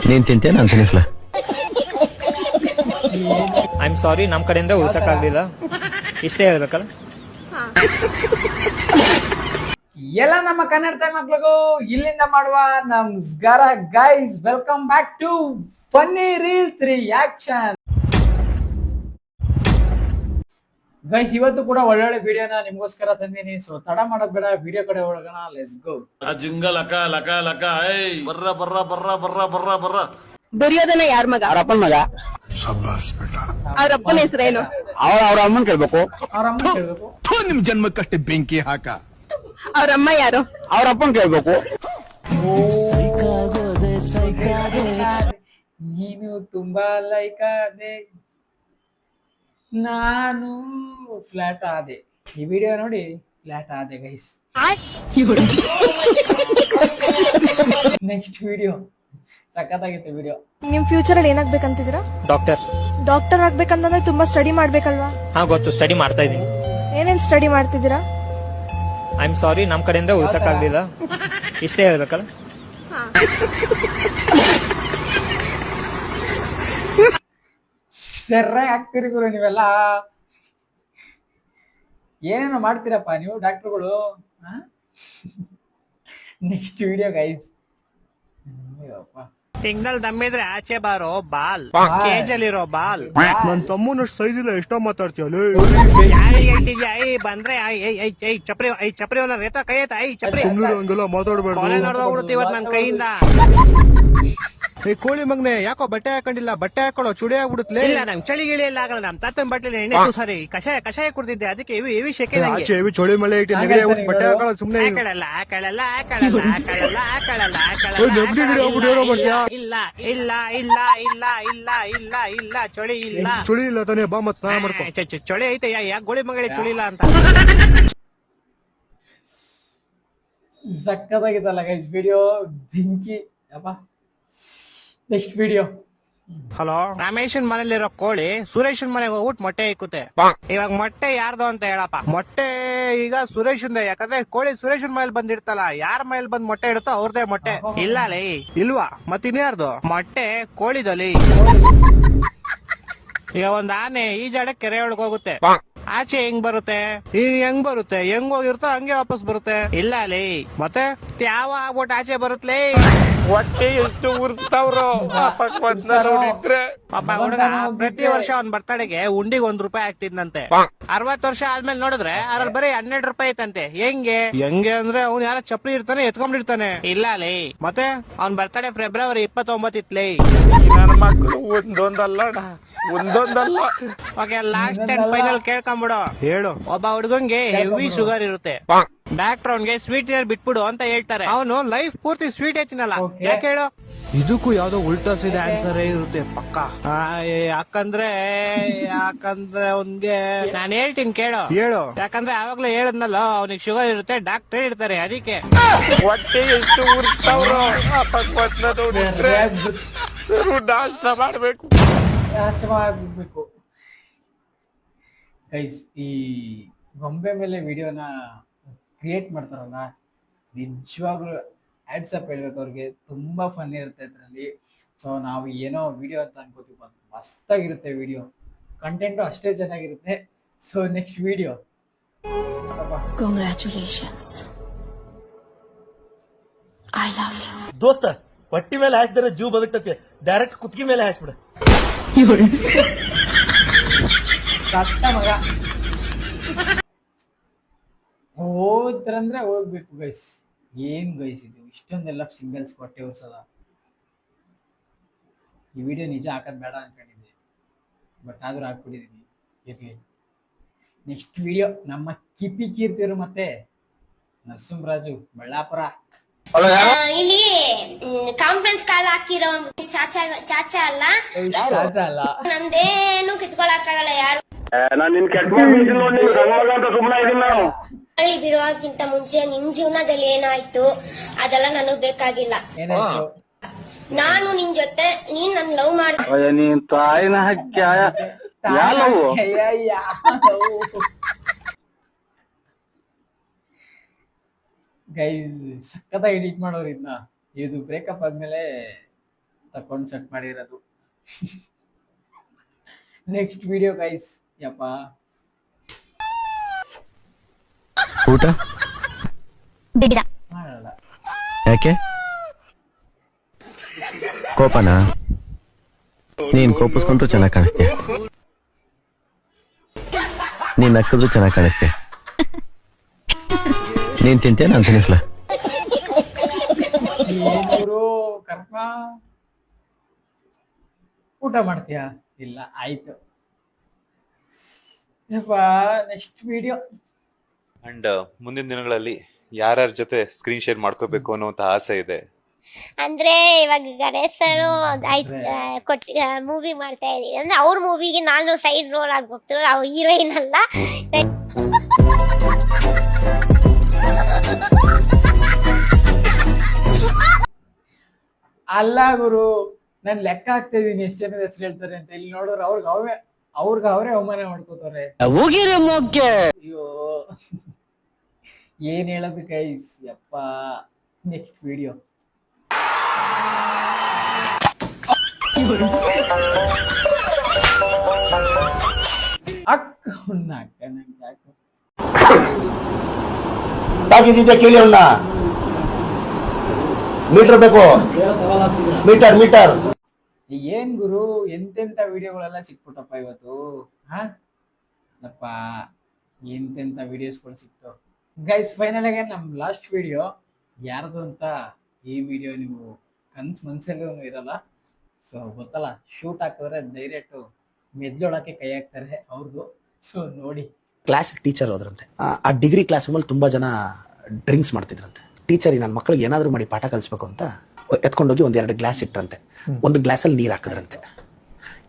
ನೀನ್ ತಿಂತೀಯ ನಾನು ತಿನ್ನಿಸ್ಲಾ? I am sorry, ನಮ್ ಕಡೆಯಿಂದ ಉಳ್ಸಕ್ಕಾಗ್ಲಿಲ್ಲ, ಇಷ್ಟೇ ಹೇಳ್ಬೇಕಲ್ಲ. ಎಲ್ಲ ನಮ್ಮ ಕನ್ನಡ ಮಕ್ಳಿಗೂ ಇಲ್ಲಿಂದ ಮಾಡುವ ನಮಸ್ಕಾರ guys. Welcome back to funny reels reaction. Guys, ಇವತ್ತು ಕೂಡ ಒಳ್ಳೊಳ್ಳೆ ವಿಡಿಯೋನ ನಿಮ್ಗೋಸ್ಕರ ತಂದೀನಿ. ಸೊ ತಡ ಮಾಡೋದ್ ಬೇಡ, ವಿಡಿಯೋ ಕಡೆ ಹೋಗೋಣ. Let's go. ಜಿಂಗ ಲಕ ಲಕ ಲಕ ಬರ್ರ ಬರ್ರ ಬರ್ರ ಬರ್ರ ಬರ್ರ ಬರ್ರ. ದುರ್ಯೋಧನ ಯಾರ ಮಗ? ಅವ್ರ ಅಪ್ಪನ ಮಗ. ಅವ್ರ ಅಪ್ಪನ ಹೆಸರೇನು? ಅವ್ರ ಅಮ್ಮನ್ ಕೇಳ್ಬೇಕು. ಅವ್ರ ಅಮ್ಮ ಕೇಳ್ಬೇಕು. ನಿಮ್ ಜನ್ಮಕ್ಕಷ್ಟೇ ಬೆಂಕಿ ಹಾಕ. ಅವ್ರ ಅಮ್ಮ ಯಾರು? ಅವ್ರ ಅಪ್ಪನ್ ಕೇಳ್ಬೇಕು. ನೀನು ತುಂಬಾ ಲೈಕ್ ಆದೆ, ನಾನು ಫ್ಲಾಟ್ ಆದೆ. ಈ ವಿಡಿಯೋ ನೋಡಿ ಫ್ಲಾಟ್ ಆದೆ ಗೈಸ್. ನೆಕ್ಸ್ಟ್ ವಿಡಿಯೋ ಸಖತ್ತಾಗಿತ್ತು ವಿಡಿಯೋ. ನಿಮ್ ಫ್ಯೂಚರ್ ಅಲ್ಲಿ ಏನಾಗ್ಬೇಕಂತಿದ್ದೀರಾ? ಡಾಕ್ಟರ್. ಡಾಕ್ಟರ್ ಆಗ್ಬೇಕಂತಂದ್ರೆ ತುಂಬಾ ಸ್ಟಡಿ ಮಾಡ್ಬೇಕಲ್ವಾ? ಹಾ ಗೊತ್ತು, ಸ್ಟಡಿ ಮಾಡ್ತಾ ಇದೀನಿ. ಏನೇನ್ ಸ್ಟಡಿ ಮಾಡ್ತಿದ್ದೀರಾ? ಐ ಆಮ್ ಸಾರಿ, ನಮ್ ಕಡೆಯಿಂದ ಉಳ್ಸಕ್ಕಾಗ್ಲಿಲ್ಲ, ಇಷ್ಟೇ ಹೇಳ್ಬೇಕಲ್ಲ. ಸರ್ರಾಗಿ ಆಗ್ತೀರಿ ಗುರು ನೀವೆಲ್ಲ. ಏನೇನೋ ಮಾಡ್ತೀರಪ್ಪ ನೀವು ಡಾಕ್ಟರ್ಗಳು. Next video guys. ಸಿಗ್ನಲ್ ದಮ್ಮಿದ್ರೆ ಆಚೆ ಬಾರೋ ಬಾಲ್, ಕೇಜಲ್ಲಿರೋ ಬಾಲ್. ನನ್ ತಮ್ಮನಷ್ಟು ಸೈಜ್ ಇಲ್ಲ, ಎಷ್ಟೋ ಮಾತಾಡ್ತೀಯ? ಯಾರಿಗೆ ಹೇಳ್ತಿದ್ಯಾ? ಬಂದ್ರೆ ಚಪ್ರಿ ಚಪ್ರಿ ಒಲ್ಲ ರೇತ ಕೈ ಐತ ಚಪ್ರಿ. ಸುಮ್ನೆ ಹಂಗೆಲ್ಲ ಮಾತಾಡ್ಬೇಡ. ಕೊಲೆ ನೋಡ್ದೋಗ್ಬಿಡುತ್ತೆ ಇವತ್ತು ನನ್ನ ಕೈಯಿಂದ. ಕೋಳಿ ಮಗ್ನೆ, ಯಾಕೋ ಬಟ್ಟೆ ಹಾಕೊಂಡಿಲ್ಲ? ಬಟ್ಟೆ ಹಾಕೊಳ್ಳೋ, ಚುಡಿ ಆಗ್ಬಿಡುತ್ತಲೇ. ಇಲ್ಲ, ನಮ್ ಚಳಿ ಗಿಳಿ ಎಲ್ಲ ಆಗಲ್ಲ. ನಮ್ ತಾತನ್ ಬಟ್ಲಿ ಎಣ್ಣೆ ಸಾರಿ ಕಷಾಯ ಕುಡ್ದಿದ್ದೆ, ಅದಕ್ಕೆ ಇವಿ ಶೆಕೆ ನಂಗೆ. ಆಚೆ ಇವಿ ಚಳಿ ಮಳೆ ಇಟ್ಟು ನೆಗಡಿ ಆಗ್ಬಿಟ್ಟು ಬಟ್ಟೆ ಹಾಕೊಳ್ಳೋ ಸುಮ್ನೆ. ಹಾಕಳಲ್ಲ ಹಾಕಳಲ್ಲ ಹಾಕಳಲ್ಲ ಹಾಕಳಲ್ಲ ಹಾಕಳಲ್ಲ ನೆಗಡಿ ಗಿಡಿ ಆಗ್ಬಿಟ್ಟು ಏನೋ ಬರ್ತೀಯಾ? ಇಲ್ಲ ಇಲ್ಲ ಇಲ್ಲ ಇಲ್ಲ ಇಲ್ಲ ಇಲ್ಲ ಇಲ್ಲ ಚಳಿ ಇಲ್ಲ. ಚುಳಿ ಇಲ್ಲ ತಾನೇ? ಬಾ ಮತ್ ಸ್ನಾನ ಮಾಡ್ಕೊ. ಚಳಿ ಐತೆ, ಯಾಕೆ ಗೋಳಿ ಮಗಳಿ ಚಳಿ ಇಲ್ಲ ಅಂತ. ಸಕ್ಕತ್ತಾಗಿತ್ತಲ್ಲ ಗೈಸ್ ವಿಡಿಯೋ, ದಿಂಕಿ ಅಪ್ಪ. Next video. ಹಲೋ, ರಮೇಶನ್ ಮನೇಲಿರೋ ಕೋಳಿ ಸುರೇಶನ್ ಮನೆಗೆ ಹೋಗ್ಬಿಟ್ಟು ಮೊಟ್ಟೆ ಇಕ್ಕುತ್ತೆ. ಇವಾಗ ಮೊಟ್ಟೆ ಯಾರ್ದು ಅಂತ ಹೇಳಪ್ಪ? ಮೊಟ್ಟೆ ಈಗ ಸುರೇಶನ್, ಯಾಕಂದ್ರೆ ಕೋಳಿ ಸುರೇಶನ್ ಮನೇಲಿ ಬಂದಿರ್ತಲ್ಲ, ಯಾರ ಮನೇಲಿ ಬಂದ್ ಮೊಟ್ಟೆ ಇಡುತ್ತೋ ಅವ್ರದೇ ಮೊಟ್ಟೆ. ಇಲ್ಲ ಲೇ, ಇಲ್ವಾ? ಮತ್ ಇನ್ಯಾರ್ದು ಮೊಟ್ಟೆ? ಕೋಳಿದಲ್ಲಿ. ಈಗ ಒಂದ್ ಆನೆ ಈಜಾಡ ಕೆರೆ ಒಳಗ್ ಹೋಗುತ್ತೆ, ಆಚೆ ಹೆಂಗ್ ಬರುತ್ತೆ? ಹೆಂಗ್ ಬರುತ್ತೆ? ಹೆಂಗ್ ಹೋಗಿರುತ್ತೋ ಹಂಗೆ ವಾಪಸ್ ಬರುತ್ತೆ. ಇಲ್ಲ ಲೇ, ಮತ್ತೆ ಯಾವ ಆಗ್ಬಿಟ್ಟು ಆಚೆ ಬರುತ್ತಲೇ. ಹೊಟ್ಟೆ ಎಷ್ಟು ಉರ್ಸ್ತಾವ್ರು ಪಾಪ ಹುಡುಗ. ಪ್ರತಿ ವರ್ಷ ಅವ್ನ್ ಬರ್ತಡೆಗೆ ಉಂಡಿಗೆ ₹1 ಆಗ್ತಿದ್ನಂತೆ. 60 ವರ್ಷ ಆದ್ಮೇಲೆ ನೋಡಿದ್ರೆ ಅದ್ರಲ್ಲಿ ಬರೀ ₹12 ಐತಂತೆ. ಹೆಂಗೆ ಅಂದ್ರೆ ಅವ್ನು ಯಾರ ಚಪ್ಲಿ ಇರ್ತಾನೆ ಎತ್ಕೊಂಡಿರ್ತಾನೆ. ಇಲ್ಲ ಲೇ, ಮತ್ತೆ ಅವ್ನ್ ಬರ್ತಡೆ ಫೆಬ್ರವರಿ 29 ಇತ್ಲೇ. ನನ್ನ ಮಕ್ಕಳು ಒಂದೊಂದಲ್ಲ. ಓಕೆ, ಲಾಸ್ಟ್ ಅಂಡ್ ಫೈನಲ್ ಕೇಳ್ಕೊಂಬಿಡು. ಹೇಳು. ಒಬ್ಬ ಹುಡುಗಂಗೆ ಹೆವಿ ಶುಗರ್ ಇರುತ್ತೆ, ಡಾಕ್ಟರ್ ಅವ್ನ್ಗೆ ಸ್ವೀಟ್ ಬಿಟ್ಬಿಡು ಅಂತ ಹೇಳ್ತಾರೆ. ಅವನು ಲೈಫ್ ಪೂರ್ತಿ ಸ್ವೀಟ್ ತಿನ್ನಲ್ಲ. ಯಾಕೆ ಹೇಳು? ಇದಕ್ಕೂ ಯಾವ್ದೋ ಉಲ್ಟಾ ಸೀದಾ ಆನ್ಸರ್ ಇರುತ್ತೆ ಪಕ್ಕ. ಯಾಕಂದ್ರೆ ಅವ್ನ್ಗೆ ನಾನು ಹೇಳ್ತೀನಿ ಕೇಳು. ಹೇಳು. ಯಾಕಂದ್ರೆ ಆವಾಗ್ಲೇ ಹೇಳದ್ನಲ್ಲ, ಅವ್ನಿಗೆ ಶುಗರ್ ಇರುತ್ತೆ, ಡಾಕ್ಟರ್ ಹೇಳ್ತಾರೆ. ಅದಕ್ಕೆ ಹೊಟ್ಟೆ ಎಷ್ಟು ಉರ್ಸ್ತಾವ್ರು ನಾಷ್ಟ ಮಾಡ್ಬೇಕು. ನಾಶವಾಗಬೇಕು ಗೈಸ್. ಈ ಗೊಂಬೆ ಮೇಲೆ ವಿಡಿಯೋನ ಕ್ರಿಯೇಟ್ ಮಾಡ್ತಾರಲ್ಲ, ನಿಜವಾಗ್ಲೂ ಹ್ಯಾಟ್ಸ್ ಅಪ್ ಹೇಳ್ಬೇಕು ಅವ್ರಿಗೆ. ತುಂಬಾ ಫನ್ ಇರುತ್ತೆ ಅದರಲ್ಲಿ. ಸೊ ನಾವು ಏನೋ ವಿಡಿಯೋ ಅಂತ ಅನ್ಕೋತೀವಿ, ಮಸ್ತಾಗಿರುತ್ತೆ ವಿಡಿಯೋ, ಕಂಟೆಂಟು ಅಷ್ಟೇ ಚೆನ್ನಾಗಿರುತ್ತೆ. So next video. Congratulations, I love you. ದೋಸ್ತ, ಹೊಟ್ಟಿ ಮೇಲೆ ಹಾಸಿದ್ರೆ ಜೀವ ಬದುಕ್ತತಿ, ಡೈರೆಕ್ಟ್ ಕುತ್ತಿಗೆ ಮೇಲೆ ಹಾಸ್ಬಿಡ. ಕಟ್ಟ ಮಗ ಹೋದ್ರಂದ್ರೆ ಹೋಗ್ಬೇಕು ಗೈಸ್. ಏನ್ ಗೈಸ್ ಇದು, ಇಷ್ಟೊಂದೆಲ್ಲ ಸಿಂಗಲ್ಸ್ ಹೊಟ್ಟೆ ಉರ್ಸದ. ಈ ವಿಡಿಯೋ ನಿಜ ಹಾಕೋದ್ ಬೇಡ ಅನ್ಕೊಂಡಿದ್ದೆ, ಬಟ್ ಆದ್ರೂ ಹಾಕ್ಬಿಟ್ಟಿದೀನಿ. ಇರ್ಲಿ. ನೆಕ್ಸ್ಟ್ ವಿಡಿಯೋ ನಮ್ಮ ಕಿಪಿ ಕೀರ್ತಿರು ಮತ್ತೆ ನರಸಿಂಹರಾಜು ಬಳ್ಳಾಪುರ. ಇಲ್ಲಿ ಕಾನ್ಫರೆನ್ಸ್ ಕಾಲ್ ಹಾಕಿರೋ ಚಾಚಾ ಅಲ್ಲ, ನಂದೇನು ಕಿತ್ಕೊಳಕ್ಕಾಗಲ್ಲ ಯಾರು. ಬಿಡುವಾಗಿಂತ ಮುಂಚೆ ನಿನ್ ಜೀವನದಲ್ಲಿ ಏನಾಯ್ತು ಅದೆಲ್ಲ ನನಗ್ ಬೇಕಾಗಿಲ್ಲ. ನಾನು ನಿನ್ ಜೊತೆ ನೀನ್ ನನ್ ಲವ್ ಮಾಡ. ನೀನ್ ತಾಯಿನ ಹಕ್ಕಿ ಗೈಸ್ ಸಕ್ಕತ್ತಾಗಿ ಎಡಿಟ್ ಮಾಡೋರು ಇದನ್ನ. ಇದು ಬ್ರೇಕಪ್ ಆದ್ಮೇಲೆ ತಕೊಂಡು ಸೆಟ್ ಮಾಡಿರೋದು. Next video guys. ಯಪ್ಪ ಊಟ ಮಾಡಲ್ಲ. ಯಾಕೆ ಕೋಪನಾ? ನೀನ್ ಕೋಪಿಸ್ಕೊಂಡ್ರು ಚೆನ್ನಾಗಿ ಕಾಣಿಸ್ತೀಯ, ನೀನ್ ನಕ್ಕಿದ್ರು ಚೆನ್ನಾಗಿ ಕಾಣಿಸ್ತೀಯ. ನೀನ್ ತಿಂತೀಯ, ನಾನು ತಿನ್ನಿಸ್ಲಾ? ಏನೂರು ಕರ್ಮ ಊಟ ಮಾಡ್ತೀಯಾ? ಇಲ್ಲ, ಆಯ್ತು. Next video. ಅಂಡ್ ಮುಂದಿನ ದಿನಗಳಲ್ಲಿ ಯಾರ್ಯಾರ ಜೊತೆ ಸ್ಕ್ರೀನ್ ಶೇರ್ ಮಾಡ್ಕೋಬೇಕು ಅನ್ನುವಂತ ಆಸೆ ಇದೆ. ಅಂದ್ರೆ ಇವಾಗ ಗಣೇಶನು ಮೂವಿ ಮಾಡ್ತಾ ಇದೀನಿ ಅಂದ್ರೆ ಅವ್ರ ಮೂವಿಗೆ ನಾನು ಸೈಡ್ ರೋಲ್ ಆಗಿ ಹೋಗ್ತೀನಿ, ಅವ್ರ ಹೀರೋಯಿನ್ ಅಲ್ಲ. ಅಲ್ಲ ಗುರು, ನಾನು ಲೆಕ್ಕ ಹಾಕ್ತಾ ಇದೀನಿ ಎಷ್ಟು ಜನದ ಹೆಸರು ಹೇಳ್ತಾರೆ ಅಂತ. ಇಲ್ಲಿ ನೋಡೋರು ಅವ್ರಿಗೆ ಅವರೇ ಅವಮಾನ ಮಾಡ್ಕೋತಾರೆ. ಅಯ್ಯೋ, ಏನ್ ಹೇಳೋದು ಗೈಸ್. ಯಪ್ಪ, ನೆಕ್ಸ್ಟ್ ವಿಡಿಯೋ. ಕೇಳಿ ಅವನ್ನ ಮೀಟರ್ ಬೇಕು, ಮೀಟರ್ ಮೀಟರ್. ಏನ್ ಗುರು, ಎಂತೆಂತ ವಿಡಿಯೋಗಳೆಲ್ಲ ಸಿಕ್ಬಿಟ್ಟಪ್ಪ ಇವತ್ತು. ಅಪ್ಪ, ಎಂತೆಂತ ವಿಡಿಯೋಸ್ಗಳು ಸಿಕ್ತು ಗೈಸ್. ಫೈನಲ್ ಆಗಿ ನಮ್ ಲಾಸ್ಟ್ ವಿಡಿಯೋ ಯಾರ್ದು ಅಂತ ಈ ವಿಡಿಯೋ ನೀವು ಮನ್ಸಲ್ಲೂ ಇರಲ್ಲ. ಸೊ ಗೊತ್ತಲ್ಲ, ಶೂಟ್ ಹಾಕಿದ್ರೆ ಡೈರೆಕ್ಟ್ ಮೆದ್ಲೊಳಕ್ಕೆ ಕೈ ಹಾಕ್ತಾರೆ ಅವ್ರದ್ದು. ಸೊ ನೋಡಿ. ಕ್ಲಾಸ್ ಟೀಚರ್ ಹೋದ್ರಂತೆ. ಆ ಡಿಗ್ರಿ ಕ್ಲಾಸ್ ರೂಮಲ್ಲಿ ತುಂಬಾ ಜನ ಡ್ರಿಂಕ್ಸ್ ಮಾಡ್ತಿದ್ರಂತೆ. ಟೀಚರ್ ನನ್ನ ಮಕ್ಕಳಿಗೆ ಏನಾದ್ರು ಮಾಡಿ ಪಾಠ ಕಲಿಸ್ಬೇಕು ಅಂತ ಎತ್ಕೊಂಡೋಗಿ ಒಂದೆರಡು ಗ್ಲಾಸ್ ಇಟ್ಟರಂತೆ. ಒಂದು ಗ್ಲಾಸಲ್ಲಿ ನೀರ್ ಹಾಕಿದ್ರಂತೆ,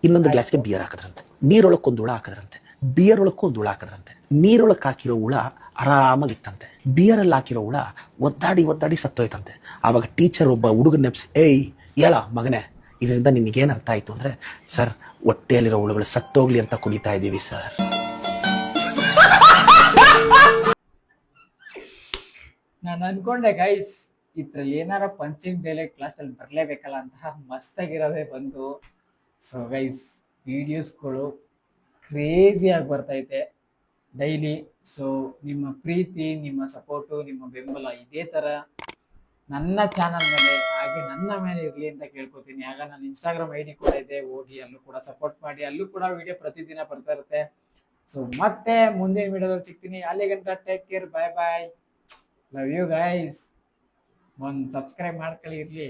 ಇನ್ನೊಂದು ಗ್ಲಾಸ್ಗೆ ಬಿಯರ್ ಹಾಕಿದ್ರಂತೆ. ನೀರೊಳಕ್ಕೊಂದು ಹುಳ ಹಾಕಿದ್ರಂತೆ, ಬಿಯರ್ ಒಳಕ್ಕೊಂದು ಹುಳ ಹಾಕಿದ್ರಂತೆ. ನೀರೊಳಕ್ ಹಾಕಿರೋ ಹುಳ ಆರಾಮಾಗಿತ್ತಂತೆ, ಬಿಯರ್ ಅಲ್ಲಿ ಹಾಕಿರೋ ಹುಳ ಒದ್ದಾಡಿ ಸತ್ತೋಯ್ತಂತೆ. ಆವಾಗ ಟೀಚರ್ ಒಬ್ಬ ಹುಡುಗನ ನೆಪ್ಸಿ, ಏಯ್ ಹೇಳ ಮಗನೇ, ಇದರಿಂದ ನಿನಗೇನ್ ಅರ್ಥ ಆಯ್ತು ಅಂದ್ರೆ, ಸರ್ ಹೊಟ್ಟೆಯಲ್ಲಿರೋ ಹುಳುಗಳು ಸತ್ತೋಗ್ಲಿ ಅಂತ ಕುಡಿತಾ ಇದೀವಿ ಸರ್. ನಾನು ಅನ್ಕೊಂಡೆ ಗೈಸ್, ಇದ್ರಲ್ಲಿ ಏನಾರ ಪಂಚಿಂಗ್ ಡೈಲಾಗ್ ಕ್ಲಾಸ್ ಅಲ್ಲಿ ಬರ್ಲೇಬೇಕಲ್ಲ ಅಂತ. ಮಸ್ತಾಗಿರೋದೇ ಬಂತು. ಸೊ ಗೈಸ್, ವಿಡಿಯೋಸ್ಗಳು ಕ್ರೇಜಿಯಾಗಿ ಬರ್ತೈತೆ ಡೈಲಿ. ಸೊ ನಿಮ್ಮ ಪ್ರೀತಿ, ನಿಮ್ಮ ಸಪೋರ್ಟು, ನಿಮ್ಮ ಬೆಂಬಲ ಇದೇ ತರ ನನ್ನ ಚಾನಲ್ ಮೇಲೆ ಹಾಗೆ ನನ್ನ ಮೇಲೆ ಇರ್ಲಿ ಅಂತ ಕೇಳ್ಕೊತೀನಿ. ಆಗ ನನ್ನ ಇನ್ಸ್ಟಾಗ್ರಾಮ್ ID ಕೂಡ ಇದೆ, ಹೋಗಿ ಅಲ್ಲೂ ಕೂಡ ಸಪೋರ್ಟ್ ಮಾಡಿ. ಅಲ್ಲೂ ಕೂಡ ವಿಡಿಯೋ ಪ್ರತಿದಿನ ಬರ್ತಾ ಇರುತ್ತೆ. ಸೊ ಮತ್ತೆ ಮುಂದಿನ ವಿಡಿಯೋದಲ್ಲಿ ಸಿಗ್ತೀನಿ. ಅಲ್ಲಿಗಂಟ take care, bye bye, love you guys. ಒಂದು ಸಬ್ಸ್ಕ್ರೈಬ್ ಮಾಡ್ಕೊಳ್ಳಿ ಇರ್ಲಿ.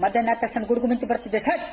ಮಧ್ಯಾಹ್ನ ತಕ್ಷಣ ಗುಡುಗು ಮುಂಚೆ ಬರ್ತಿದ್ದೆ ಸಟ್